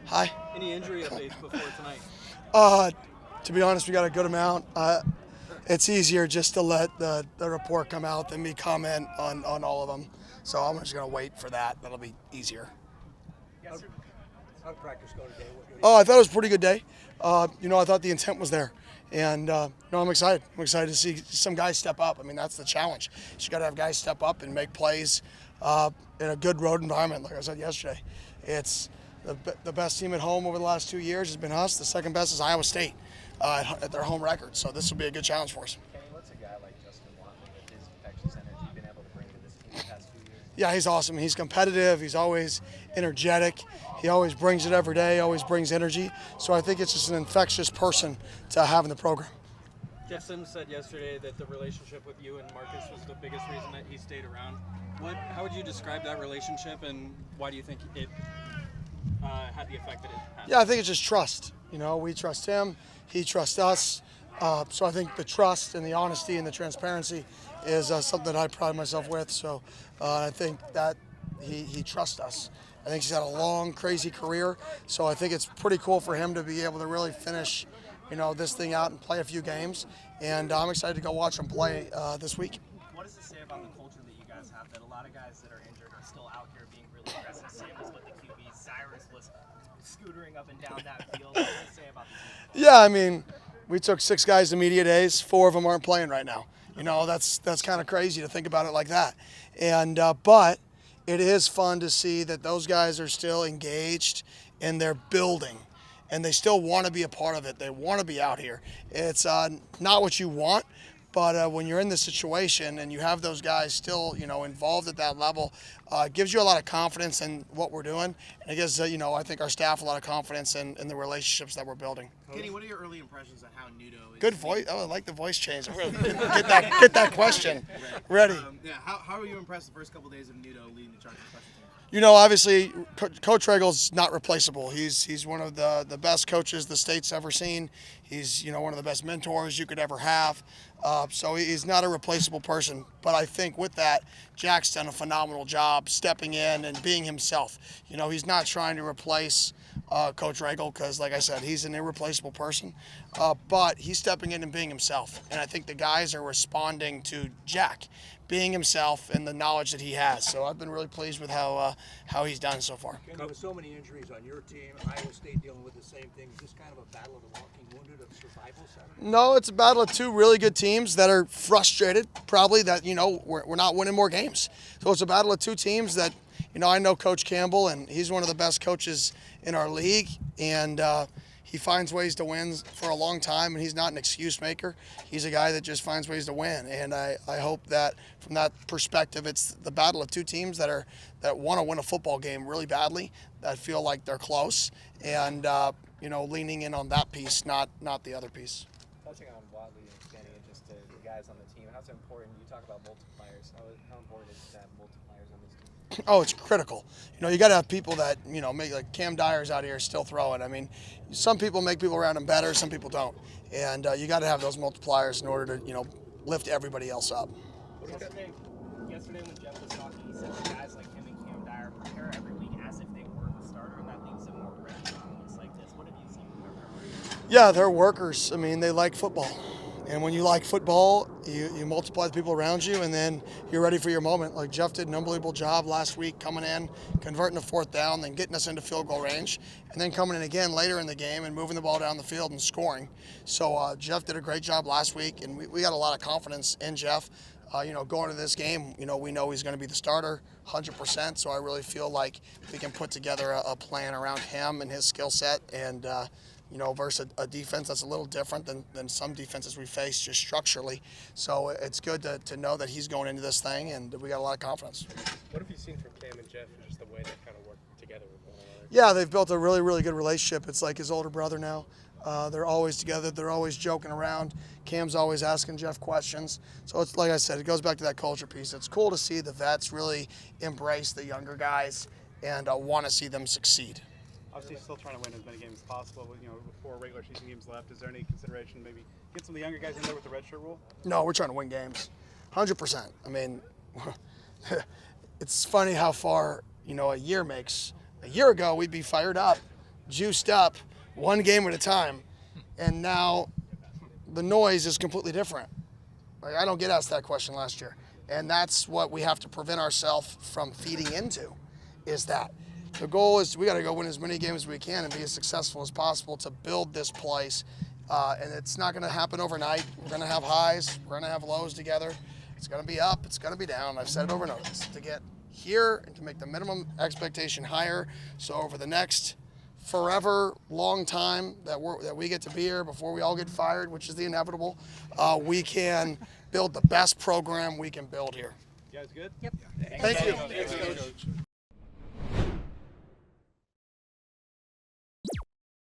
Hi. Any injury updates before tonight? Uh, to be honest, we got a good amount. It's easier just to let the report come out than me comment on all of them. So I'm just going to wait for that. That'll be easier. How'd practice go today? Oh, I thought it was a pretty good day. I thought the intent was there. And, I'm excited. I'm excited to see some guys step up. I mean, that's the challenge. You got to have guys step up and make plays in a good road environment, like I said yesterday. It's the best team at home over the last 2 years has been us. The second best is Iowa State at their home record. So this will be a good challenge for us. Kenny, what's a guy like Justin Watley with his infectious energy been able to bring to this team the past 2 years? Yeah, he's awesome. He's competitive. He's always energetic. He always brings it every day, always brings energy. So I think it's just an infectious person to have in the program. Jeff Sims said yesterday that the relationship with you and Marcus was the biggest reason that he stayed around. How would you describe that relationship, and why do you think it had the effect that it had? Yeah, I think it's just trust. We trust him. He trusts us. So I think the trust and the honesty and the transparency is something that I pride myself with. So I think that he trusts us. I think he's had a long, crazy career. So I think it's pretty cool for him to be able to really finish, this thing out and play a few games. And I'm excited to go watch him play this week. What does it say about the culture that you guys have, that a lot of guys that are injured are still out here being really aggressive? Sam was with the QB, Cyrus was scootering up and down that field. What does it say about the team? Yeah, I mean, we took 6 guys to media days. 4 of them aren't playing right now. That's kind of crazy to think about it like that. And but it is fun to see that those guys are still engaged and they're building, and they still want to be a part of it. They want to be out here. It's not what you want, but when you're in this situation and you have those guys still, involved at that level, it gives you a lot of confidence in what we're doing. And it gives, I think our staff a lot of confidence in the relationships that we're building. Kenny, what are your early impressions on how Nudo is? Good voice. Oh, I like the voice change. I'm gonna get that question ready. How were you impressed the first couple days of Nudo leading the charge of special teams? Obviously, Coach Regel's not replaceable. He's one of the best coaches the state's ever seen. He's one of the best mentors you could ever have. So he's not a replaceable person. But I think with that, Jack's done a phenomenal job stepping in and being himself. He's not trying to replace Coach Regel because, like I said, he's an irreplaceable person. But he's stepping in and being himself. And I think the guys are responding to Jack being himself and the knowledge that he has. So I've been really pleased with how he's done so far. Kenny, with so many injuries on your team, Iowa State dealing with the same thing, is this kind of a battle of the walking wounded of survival center? No, it's a battle of 2 really good teams that are frustrated, probably that, we're not winning more games. So it's a battle of 2 teams that, I know Coach Campbell, and he's one of the best coaches in our league, and he finds ways to win for a long time, and he's not an excuse maker. He's a guy that just finds ways to win, and I hope that from that perspective, it's the battle of 2 teams that want to win a football game really badly, that feel like they're close, and leaning in on that piece, not the other piece. Touching on Watley and Kenny and just the guys on the team, how's it important? You talk about multipliers. How important is it to have multipliers on this team? Oh, it's critical. You got to have people that, make, like Cam Dyer's out here still throwing. I mean, some people make people around him better, some people don't. And you got to have those multipliers in order to, lift everybody else up. Yesterday when Jeff was talking, he said that guys like him and Cam Dyer prepare every week as if they were the starter, and that leads to more pressure on moments like this. What have you seen from their preparation? Yeah, they're workers. I mean, they like football. And when you like football, you multiply the people around you, and then you're ready for your moment. Like Jeff did an unbelievable job last week coming in, converting a 4th down, then getting us into field goal range, and then coming in again later in the game and moving the ball down the field and scoring. So Jeff did a great job last week, and we got a lot of confidence in Jeff. Going to this game, we know he's going to be the starter 100%. So I really feel like we can put together a plan around him and his skill set, and versus a defense that's a little different than some defenses we face just structurally. So it's good to know that he's going into this thing, and we got a lot of confidence. What have you seen from Cam and Jeff and just the way they kind of work together with one another? Yeah, they've built a really, really good relationship. It's like his older brother now. They're always together. They're always joking around. Cam's always asking Jeff questions. So it's like I said, it goes back to that culture piece. It's cool to see the vets really embrace the younger guys and want to see them succeed. Obviously, still trying to win as many games as possible. With 4 regular season games left, is there any consideration maybe get some of the younger guys in there with the redshirt rule? No, we're trying to win games, 100%. I mean, it's funny how far a year makes. A year ago, we'd be fired up, juiced up one game at a time, and now the noise is completely different. Like, I don't get asked that question last year, and that's what we have to prevent ourselves from feeding into, is that the goal is we got to go win as many games as we can and be as successful as possible to build this place, and it's not going to happen overnight. We're going to have highs, we're going to have lows together. It's going to be up, it's going to be down. I've said it over and over. It's to get here and to make the minimum expectation higher, so over the next forever long time that we get to be here before we all get fired, which is the inevitable, we can build the best program we can build here. You guys good? Thank you.